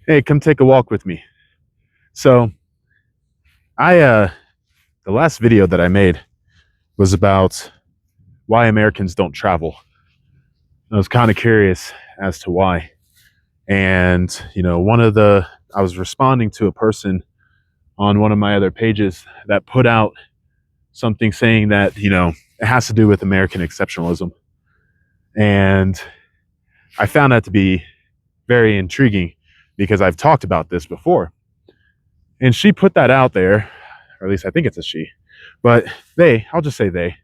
Hey, come take a walk with me. So I the last video that I made was about why Americans don't travel. I was kind of curious as to why. And, I was responding to a person on one of my other pages that put out something saying that, it has to do with American exceptionalism. And I found that to be very intriguing because I've talked about this before. And she put that out there, or at least I think it's a she, but I'll just say they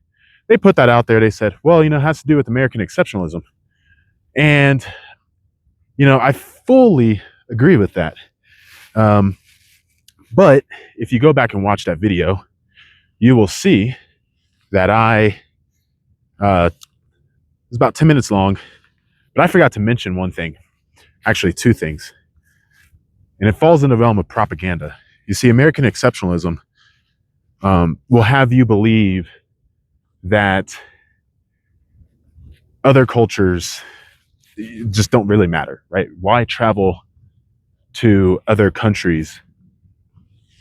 put that out there. They said, well, it has to do with American exceptionalism. And, I fully agree with that. But if you go back and watch that video, you will see that it's about 10 minutes long, but I forgot to mention one thing, actually two things. And it falls in the realm of propaganda. You see, American exceptionalism will have you believe that other cultures just don't really matter, right? Why travel to other countries?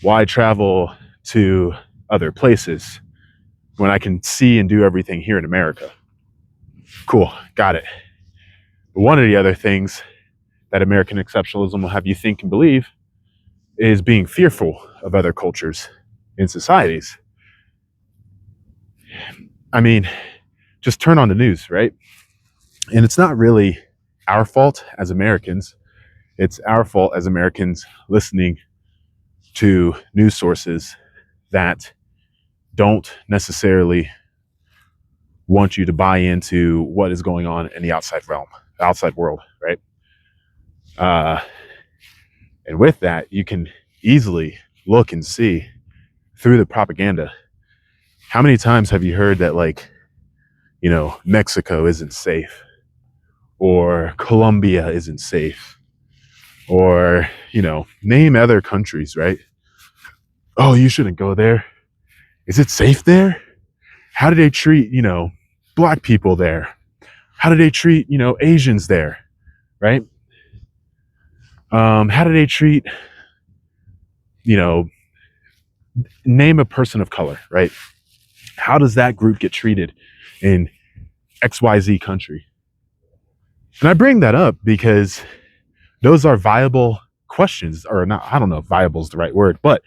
Why travel to other places when I can see and do everything here in America? Cool, got it. But one of the other things that American exceptionalism will have you think and believe is being fearful of other cultures and societies. I mean, just turn on the news, right? And it's not really our fault as Americans. It's our fault as Americans listening to news sources that don't necessarily want you to buy into what is going on in the outside realm, the outside world, right? And with that, you can easily look and see through the propaganda. How many times have you heard that, Mexico isn't safe, or Colombia isn't safe, or, name other countries, right? Oh, you shouldn't go there. Is it safe there? How do they treat, black people there? How do they treat, Asians there, right? How do they treat, name a person of color, right? How does that group get treated in XYZ country? And I bring that up because those are viable questions, or not, I don't know if viable is the right word, but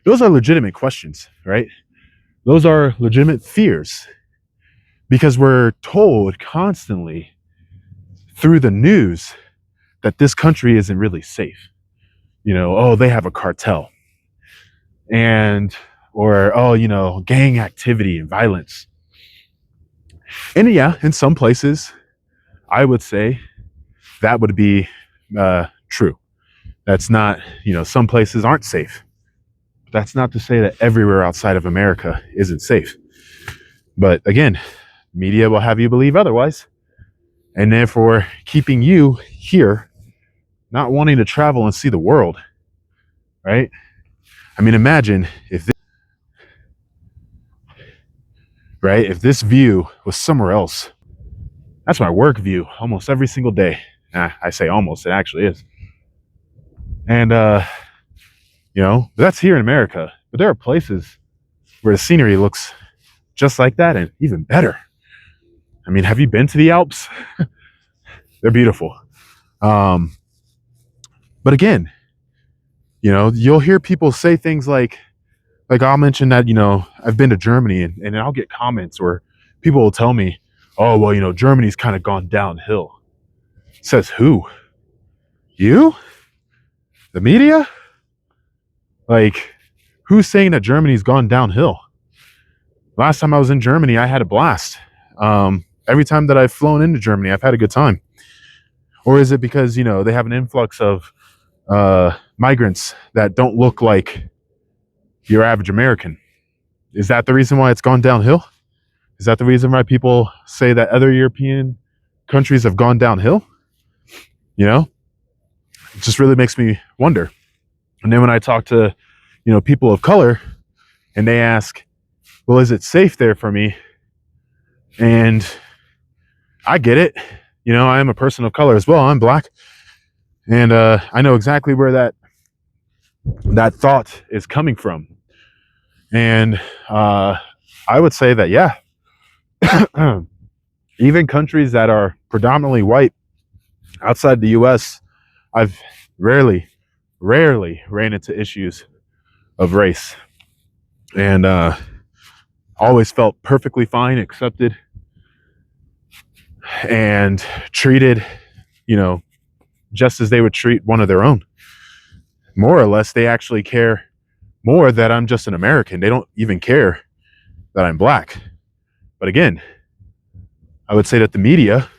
those are legitimate questions, right? Those are legitimate fears because we're told constantly through the news that this country isn't really safe. Oh, they have a cartel, or gang activity and violence. And yeah, in some places, I would say that would be true. That's not, some places aren't safe. But that's not to say that everywhere outside of America isn't safe. But again, media will have you believe otherwise, and therefore keeping you here, not wanting to travel and see the world, right? I mean, imagine if this view was somewhere else. That's my work view almost every single day. I say almost, it actually is. And, that's here in America. But there are places where the scenery looks just like that and even better. I mean, have you been to the Alps? They're beautiful. But again, you'll hear people say things like I'll mention that, I've been to Germany and I'll get comments or people will tell me, oh, well, Germany's kind of gone downhill. Says who? You? The media? Who's saying that Germany's gone downhill? Last time I was in Germany, I had a blast. Every time that I've flown into Germany, I've had a good time. Or is it because, they have an influx of migrants that don't look like your average American? Is that the reason why it's gone downhill? Is that the reason why people say that other European countries have gone downhill? It just really makes me wonder. And then when I talk to, people of color and they ask, well, is it safe there for me? And I get it. I am a person of color as well. I'm black. And I know exactly where that thought is coming from. And I would say that, yeah, even countries that are predominantly white outside the US, I've rarely ran into issues of race, and always felt perfectly fine, accepted, and treated, just as they would treat one of their own. More or less, they actually care more that I'm just an American. They don't even care that I'm black. But again, I would say that the media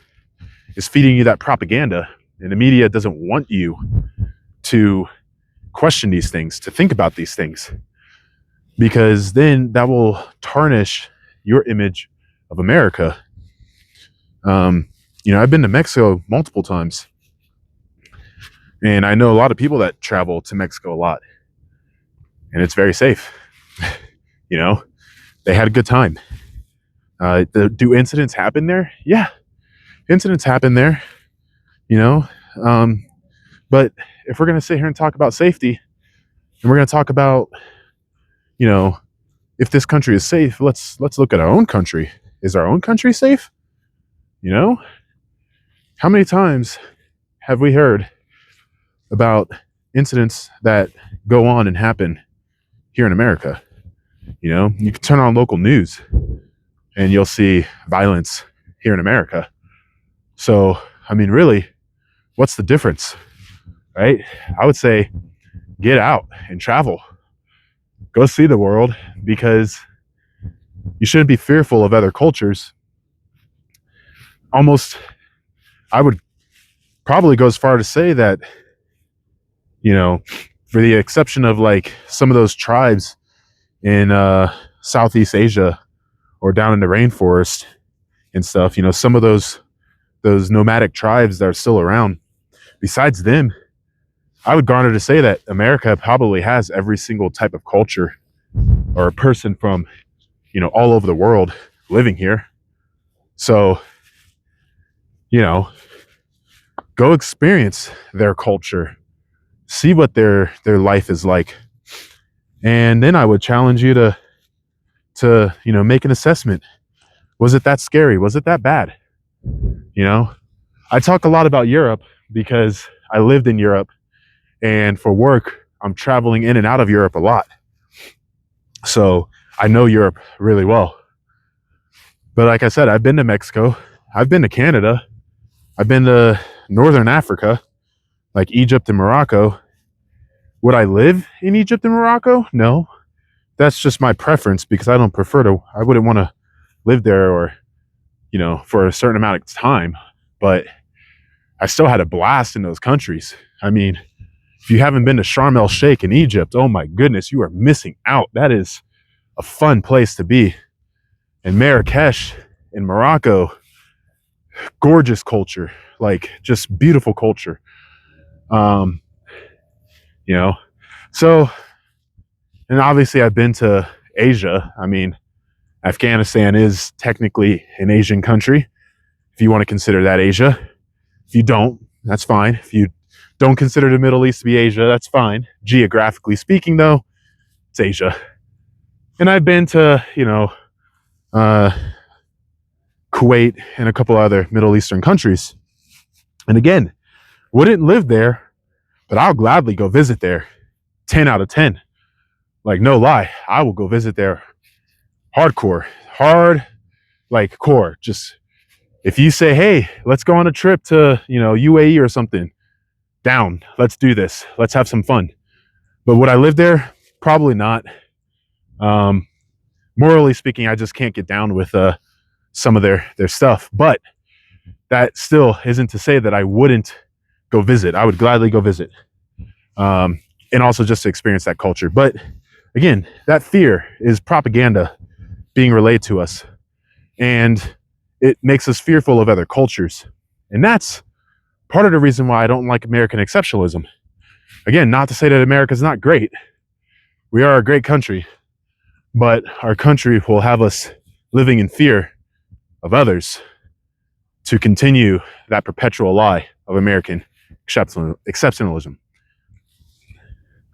is feeding you that propaganda, and the media doesn't want you to question these things, to think about these things, because then that will tarnish your image of America. I've been to Mexico multiple times, and I know a lot of people that travel to Mexico a lot, and it's very safe. They had a good time. Do incidents happen there? Yeah, incidents happen there, but if we're going to sit here and talk about safety, and we're going to talk about, if this country is safe, let's look at our own country. Is our own country safe? How many times have we heard about incidents that go on and happen here in America? You can turn on local news and you'll see violence here in America. So, really, what's the difference, right? I would say get out and travel. Go see the world, because you shouldn't be fearful of other cultures. Almost, I would probably go as far to say that, for the exception of like some of those tribes in Southeast Asia or down in the rainforest and stuff, some of those nomadic tribes that are still around, besides them, I would garner to say that America probably has every single type of culture or a person from, all over the world living here. So, go experience their culture, see what their life is like. And then I would challenge you to make an assessment. Was it that scary? Was it that bad? I talk a lot about Europe because I lived in Europe, and for work, I'm traveling in and out of Europe a lot. So I know Europe really well. But like I said, I've been to Mexico, I've been to Canada, I've been to Northern Africa, like Egypt and Morocco. Would I live in Egypt and Morocco? No. That's just my preference, because I wouldn't want to live there or, for a certain amount of time. But I still had a blast in those countries. If you haven't been to Sharm el Sheikh in Egypt, oh my goodness, you are missing out. That is a fun place to be. And Marrakesh in Morocco, gorgeous culture, like just beautiful culture. So, and obviously I've been to Asia. Afghanistan is technically an Asian country, if you want to consider that Asia. If you don't, that's fine. If you don't consider the Middle East to be Asia, that's fine. Geographically speaking, though, it's Asia. And I've been to, Kuwait and a couple other Middle Eastern countries. And again, wouldn't live there, but I'll gladly go visit there. 10 out of 10. Like, no lie, I will go visit there hardcore, like core. Just if you say, hey, let's go on a trip to, UAE or something, down, let's do this. Let's have some fun. But would I live there? Probably not. Morally speaking, I just can't get down with some of their stuff. But that still isn't to say that I wouldn't go visit. I would gladly go visit. And also just to experience that culture. But again, that fear is propaganda being relayed to us. And it makes us fearful of other cultures. And that's part of the reason why I don't like American exceptionalism. Again, not to say that America's not great. We are a great country. But our country will have us living in fear of others to continue that perpetual lie of American exceptionalism.